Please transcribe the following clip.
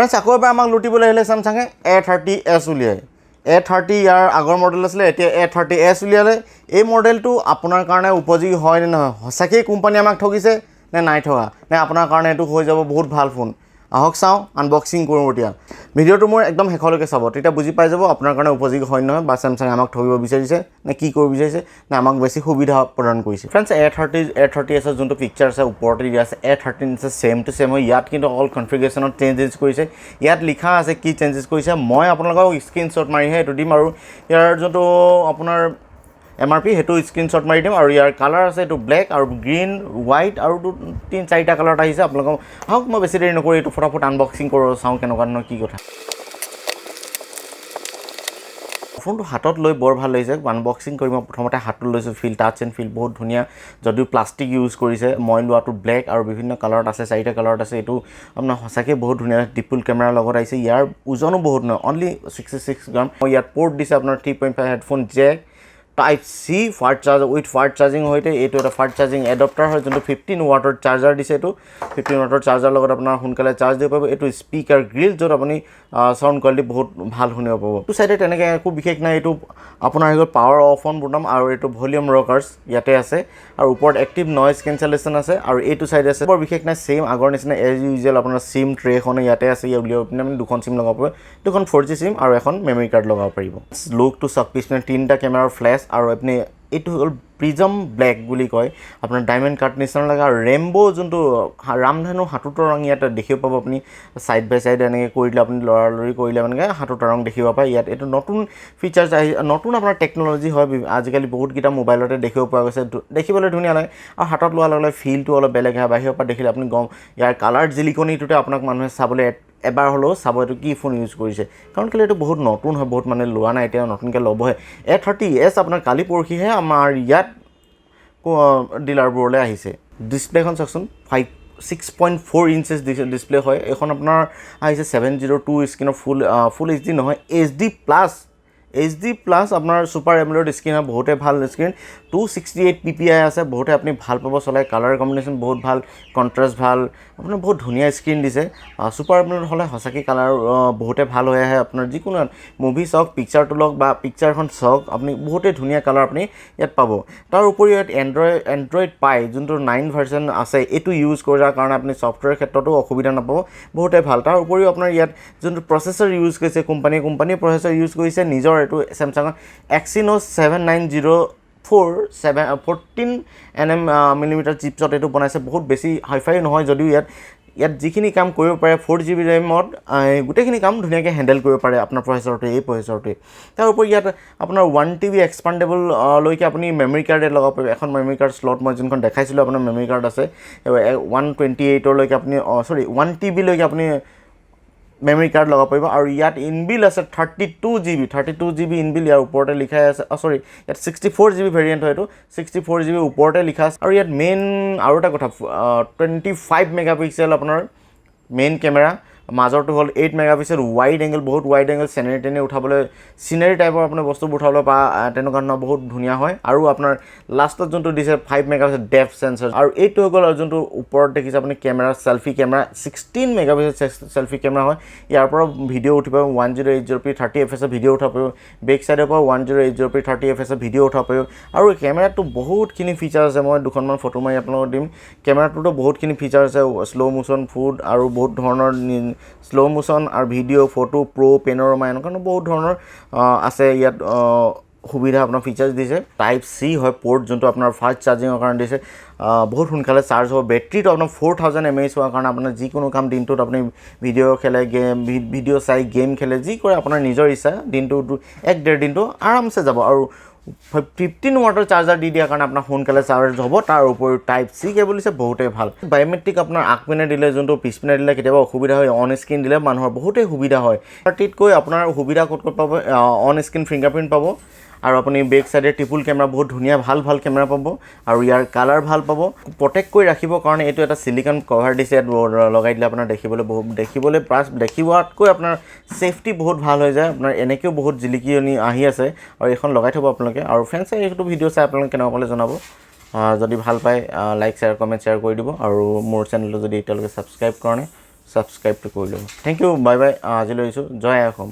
Friends আকৌ এবাৰ আমাক লুটিবলৈ আহিলে Samsung A30s উলিয়াই A30 ইয়াৰ আগৰ মডেল আছিলে এতিয়া A30s উলিয়ালে এই মডেলটো আপোনাৰ কাৰণে উপযোগী হয় নে নহয় সঁচাকৈ কোম্পানী আমাক ঠগিছে নে নাই ঠগা নে আপোনাৰ কাৰণে এইটো হৈ যাব বহুত ভাল ফোন আহক চাওঁ আনবক্সিং কৰোঁ এতিয়া ভিডিঅ'টো মোৰ একদম শেষলৈকে চাব তেতিয়া বুজি পাই যাব আপোনাৰ কাৰণে উপযোগী হয় নহয় বা Samsung আমাক ঠগিব বিচাৰিছে নে কি কৰিব বিচাৰিছে নে আমাক বেছি সুবিধা প্ৰদান কৰিছে ফ্ৰেণ্ডছ A30s যোনটো পিকচাৰ আছে ওপৰতে দিয়া আছে A13 আছে ছেম টু ছেম হয় ইয়াত কিন্তু অল কনফিগাৰেশ্যনত চেঞ্জেছ কৰিছে ইয়াত লিখা আছে কি চেঞ্জেছ কৰিছে মই আপোনালোকক স্ক্ৰীনশ্বট মাৰিহে এইটো দিম আৰু ইয়াৰ যোনটো আপোনাৰ MRP হেতু স্ক্ৰীনশ্বট মাৰি দিম আৰু ইয়াৰ কালাৰ আছে এইটো ব্লেক আৰু গ্ৰীন হোৱাইট আৰু 3-4টা কালাৰত আহিছে আপোনালোকক আহক মই বেছি দেৰি নকৰি এইটো ফটাফট আনবক্সিং কৰোঁ চাওঁ কেনেকুৱা ধৰণৰ কি কথা ফোনটো হাতত লৈ বৰ ভাল লাগিছে আনবক্সিং কৰি মই প্ৰথমতে হাতত লৈছোঁ ফিল টাচ এণ্ড ফিল বহুত ধুনীয়া যদিও প্লাষ্টিক ইউজ কৰিছে মই লোৱাটো ব্লেক আৰু বিভিন্ন কালাৰত আছে 4টা কালাৰত আছে এইটো আপোনাৰ সঁচাকৈ বহুত ধুনীয়া ডিপল কেমেৰাৰ লগত আহিছে ইয়াৰ ওজনো বহুত নহয় অনলি 66 গ্ৰাম ইয়াত পৰ্ট দিছে আপোনাৰ 3.5 headphone jack Type-C fast charger with fast charging সৈতে এইটো এটা ফাষ্ট চাৰ্জিং এডপ্টাৰ হয় যোনটো 15 ৱাটৰ চাৰ্জাৰ দিছে এইটো 15 ৱাটৰ চাৰ্জাৰ লগত আপোনাৰ সোনকালে চাৰ্জ দিব পাৰিব এইটো স্পীকাৰ গ্ৰিল য'ত আপুনি সাউণ্ড কোৱালিটি বহুত ভাল শুনিব পাব এইটো চাইডে তেনেকৈ একো বিশেষ নাই এইটো আপোনাৰ হৈ গ'ল পাৱাৰ অফ অন বুটাম আৰু এইটো ভলিউম ৰকাৰ্ছ ইয়াতে আছে আৰু ওপৰত এক্টিভ নইজ কেঞ্চেলেশ্যন আছে আৰু এইটো চাইডে আছে বৰ বিশেষ নাই ছেইম আগৰ নিচিনা এজ ইউজুৱেল আপোনাৰ চিম ট্ৰেখনে ইয়াতে আছে ইয়াত উলিয়াব পিনে আপুনি দুখন চিম লগাব পাৰিব দুখন 4G চিম আৰু এখন মেমৰি কাৰ্ড লগাব পাৰিব লুকটো চাওক পিছপিনে 3টা কেমেৰাৰ ফ্লেছ আৰু আপুনি এইটো হ'ল প্ৰিজম ব্লেক বুলি কয় আপোনাৰ ডায়মণ্ড কাট নিচিনা লাগে আৰু ৰেইনবো যোনটো ৰামধেনু হাতুতৰ ৰং ইয়াত দেখিব পাব আপুনি সাইড বাই সাইড এনেকৈ কৰিলে আপুনি লৰালৰি কৰিলে মানে হাতুতৰ ৰং দেখিব পায় ইয়াত এইটো নতুন ফিচাৰ্ছ আহি নতুন আপোনাৰ টেকন'লজি হয় আজিকালি বহুতকেইটা মোবাইলতে দেখিব পোৱা গৈছে দেখিবলৈ ধুনীয়া লাগে আৰু হাতত লোৱাৰ লগে লগে ফিলটো অলপ বেলেগ হয় বাহিৰৰ পৰা দেখিলে আপুনি গম ইয়াৰ কালাৰ জিলিকনিটোতে আপোনাক মানুহে চাবলৈ এবাৰ হ'লেও চাব এইটো কি ফোন ইউজ কৰিছে কাৰণ কেলৈ এইটো বহুত নতুন হয় বহুত মানে লোৱা নাই এতিয়া নতুনকৈ ল'বহে A30s আপোনাৰ কালি পৰহিহে আমাৰ ইয়াত ডিলাৰবোৰলৈ আহিছে ডিছপ্লেখন চাওকচোন 6.4 ইঞ্চেছ ডিছপ্লে হয় এইখন আপোনাৰ আহিছে 702 স্ক্ৰীনৰ ফুল HD নহয় HD প্লাছ আপোনাৰ ছুপাৰ এমোলেড স্ক্ৰীন হয় বহুতে ভাল স্ক্ৰীন 268 ppi আছে বহুতে আপুনি ভাল পাব চলাই কালাৰ কম্বিনেশ্যন বহুত ভাল কণ্ট্ৰাষ্ট ভাল আপোনাৰ বহুত ধুনীয়া স্ক্ৰীন দিছে ছুপাৰ এমোলেড হ'লে সঁচাকৈ কালাৰ বহুতে ভাল হৈ আহে আপোনাৰ যিকোনো মুভি চাওক পিকচাৰটো লওক বা পিকচাৰখন চাওক আপুনি বহুতে ধুনীয়া কালাৰ আপুনি ইয়াত পাব তাৰ উপৰিও ইয়াত এণ্ড্ৰইড পাই যোনটো 9 ভাৰ্জন আছে এইটো ইউজ কৰাৰ কাৰণে আপুনি ছফ্টৱেৰ ক্ষেত্ৰতো অসুবিধা নাপাব বহুতে ভাল তাৰ উপৰিও আপোনাৰ ইয়াত যোনটো প্ৰচেছৰ ইউজ কৰিছে কোম্পানী প্ৰচেছৰ ইউজ কৰিছে নিজৰ এইটো Samsung Exynos 14nm চিপছত এইটো বনাইছে বহুত বেছি হাইফাই নহয় যদিও ইয়াত যিখিনি কাম কৰিব পাৰে 4GB ৰেমত গোটেইখিনি কাম ধুনীয়াকৈ হেণ্ডেল কৰিব পাৰে আপোনাৰ প্ৰচেছৰটোৱে তাৰ উপৰি ইয়াত আপোনাৰ 1TB এক্সপাণ্ডেবল লৈকে আপুনি মেমৰি কাৰ্ড লগাব পাৰিব এখন মেমৰি কাৰ্ড স্লট মই যোনখন দেখাইছিলোঁ আপোনাৰ মেমৰি কাৰ্ড আছে 128 লৈকে আপুনি 1TB লৈকে আপুনি মেমৰি কাৰ্ড লগাব পাৰিব আৰু ইয়াত ইনবিল আছে 32GB ইনবিল ইয়াৰ ওপৰতে লিখা আছে ইয়াত 64GB ভেৰিয়েণ্ট হয় এইটো 64GB ওপৰতে লিখা আছে আৰু ইয়াত মেইন আৰু এটা কথা 25 মেগাপিক্সেল আপোনাৰ মেইন কেমেৰা মাজৰটো হ'ল 8 মেগাপিক্সেল ৱাইড এংগল বহুত ৱাইড এংগল চিনেৰি উঠাবলৈ চিনেৰি টাইপৰ আপোনাৰ বস্তুবোৰ উঠাবলৈ বা তেনেকুৱা ধৰণৰ বহুত ধুনীয়া হয় আৰু আপোনাৰ লাষ্টত যোনটো দিছে 5 মেগাপিক্সেল ডেপথ সেন্সৰ আৰু এইটো হৈ গ'ল আৰু যোনটো ওপৰত দেখিছে আপুনি camera selfie camera 16 megapixel selfie camera হয় ইয়াৰ পৰা ভিডিঅ' উঠিব 1080p 30fps ভিডিঅ' উঠাব পাৰিব বেক চাইডৰ পৰা 1080p 30fps ভিডিঅ' উঠাব পাৰিব আৰু কেমেৰাটো বহুতখিনি ফিচাৰ আছে মই দুখনমান ফটো মাৰি আপোনালোকক দিম কেমেৰাটোতো বহুতখিনি ফিচাৰ আছে শ্ল' মোশ্যন ফুড আৰু বহুত ধৰণৰ শ্ল' মোশ্যন আৰু ভিডিঅ' ফটো পেনৰমা এনেকুৱা বহুত ধৰণৰ আছে ইয়াত সুবিধা আপোনাৰ ফিচাৰ্ছ দিছে Type-C হয় পৰ্ট যোনটো আপোনাৰ ফাষ্ট চাৰ্জিঙৰ কাৰণে দিছে বহুত সোনকালে চাৰ্জ হ'ব বেটাৰীটো আপোনাৰ 4000 mAh হোৱাৰ কাৰণে আপোনাৰ যিকোনো কাম দিনটোত আপুনি ভিডিঅ' খেলে ভিডিঅ' চাই গেম খেলে যি কৰে আপোনাৰ নিজৰ ইচ্ছা দিনটো 1-1.5 দিনটো আৰামছে যাব আৰু 15 ৱাটৰ চাৰ্জাৰ দি দিয়াৰ কাৰণে আপোনাৰ সোনকালে চাৰ্জ হ'ব তাৰ উপৰিও Type-C কেবল দিছে বহুতেই ভাল বায়'মেট্ৰিক আপোনাৰ আগপিনে দিলে যোনটো পিছপিনে দিলে কেতিয়াবা অসুবিধা হয় অন স্ক্ৰীন দিলে মানুহৰ বহুতেই সুবিধা হয় তাতকৈ আপোনাৰ সুবিধা ক'ত পাব অন স্ক্ৰীন ফিংগাৰপ্ৰিণ্ট পাব আৰু আপুনি বেক চাইডে ট্ৰিপল কেমেৰা বহুত ধুনীয়া ভাল কেমেৰা পাব আৰু ইয়াৰ কালাৰ ভাল পাব প্ৰটেক্ট কৰি ৰাখিবৰ কাৰণে এইটো এটা সিলিকন কভাৰ দিছে লগাই দিলে আপোনাৰ দেখিবতকৈ আপোনাৰ সেফটি বহুত ভাল হৈ যায় আপোনাৰ এনেকেও বহুত জিলিকি আহি আছে আৰু এখন লগাই থব আপোনালোকে আৰু ফ্ৰেণ্ডছে এইটো ভিডিঅ' চাই আপোনালোকে কেনেকুৱা পালে জনাব যদি ভাল পায় লাইক শ্বেয়াৰ কমেণ্ট শ্বেয়াৰ কৰি দিব আৰু মোৰ চেনেলটো যদি এতিয়ালৈকে ছাবস্ক্ৰাইব কৰা নাই ছাবস্ক্ৰাইবটো কৰি ল'ব। Thank you, bye bye. আজিলৈ আহিছোঁ। জয় আই অসম।